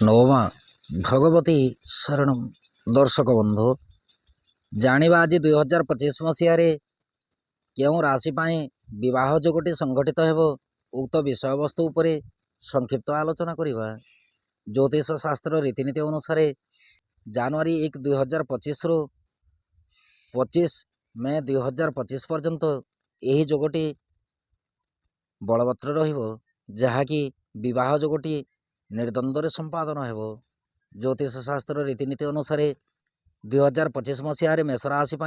नवमा भगवती शरण दर्शक बंधु जानिबा आज 2025 मसीह क्यों राशि विवाह जोगटी संगठित हेबो उक्त विषय वस्तु उपरे संक्षिप्त आलोचना करिबा। ज्योतिष शास्त्र रीतिनीति अनुसार जनवरी 1 2025 रु 25 मे 2025 पर्यंत यही जोगटी बलवत्र रहिबो, जहाँकि विवाह जोगटी निर्द्वंद्व संपादन हेबो। ज्योतिष शास्त्र रीतिनीति अनुसार 2025 मसीह मेष राशि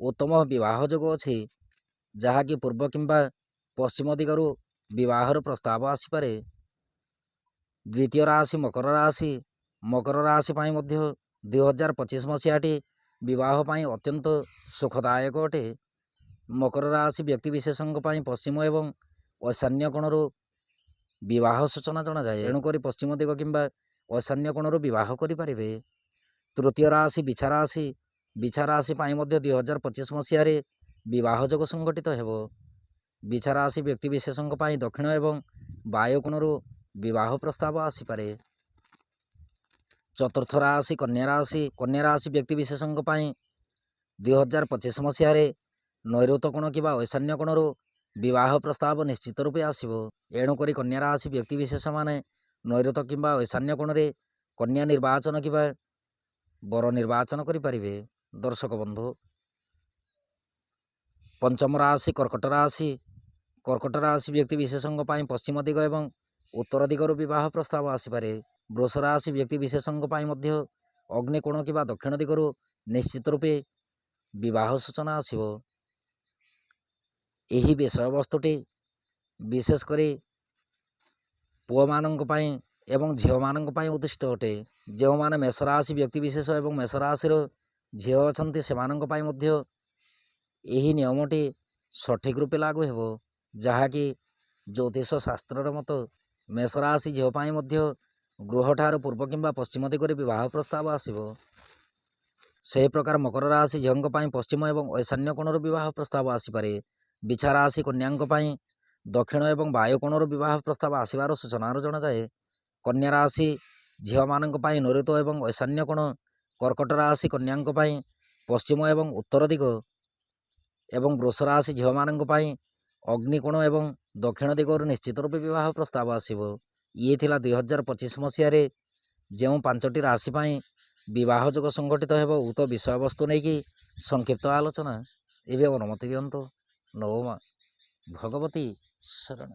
उत्तम विवाह जोग अच्छी, जहाँकि पूर्व किंबा पश्चिम दिगरु विवाहर प्रस्ताव आसीपे। द्वितीय राशि मकर राशि 2025 मसीहाटी विवाह अत्यंत सुखदायक अटे। मकर राशि व्यक्ति विशेषों पश्चिम एवं ईशान्य कोणरू विवाह सूचना जना जाए, एणुक पश्चिम दिग किंबा ईशान्य कोणरू विवाह करें। तृतीय राशि बिछा राशि 2025 मसीह विवाह जोग संगठित हेबो। बिछा राशि व्यक्ति विशेषों दक्षिण एवं वायु कोणरू विवाह प्रस्ताव आसीपे। चतुर्थ राशि कन्या राशि व्यक्ति विशेषों 2025 मसीह नैऋत कोण कि ईशान्य कोणरू विवाह प्रस्ताव निश्चित रूपे आसो। एणुक कन्या राशि व्यक्ति विशेष माने नैऋत किंबा ईशान्य कोण रे कन्या निर्वाचन कि बर निर्वाचन करें। दर्शक बंधु पंचम राशि कर्कट राशि व्यक्ति विशेषों पश्चिम दिग एवं उत्तर दिगरु विवाह प्रस्ताव आसीपे। वृष राशि व्यक्ति विशेषों अग्निकोण कि दक्षिण दिगरु निश्चित रूपे विवाह सूचना आसो। यही विषय वस्तुटी विशेषकर पुओ मानक एवं झील मानक उद्दिष्ट अटे। जो मैंने मेष राशि व्यक्ति विशेष एवं मेष राशि झील अच्छा से यही नियमटी सठिक रूपे लागू हेबो, जहाँकि ज्योतिष शास्त्र मत मेष राशि झील गृह ठार पूर्व किंबा पश्चिम दिगरे विवाह प्रस्ताव आसो। से प्रकार मकर राशि झील पश्चिम एवं ईशान्य कोणरू विवाह प्रस्ताव आसीपे। बिछा राशि कन्या दक्षिण एवं वायु कोणरू विवाह प्रस्ताव आसबार सूचना जना जाए। कन्या राशि झील मानक नैऋत एवं ईशान्य कोण, कर्कट राशि कन्या पश्चिम एवं उत्तर दिग, एवं वृष राशि झील मानक अग्निकोण एवं दक्षिण दिगरु निश्चित रूपे विवाह प्रस्ताव आसो। ये थिला 2025 मसीह जो 5टी राशि विवाह जोग संगठित हेबो उक्त विषय वस्तु नहीं कि संक्षिप्त आलोचना एवं अनुमति दियंतु। नवमा भगवती शरण।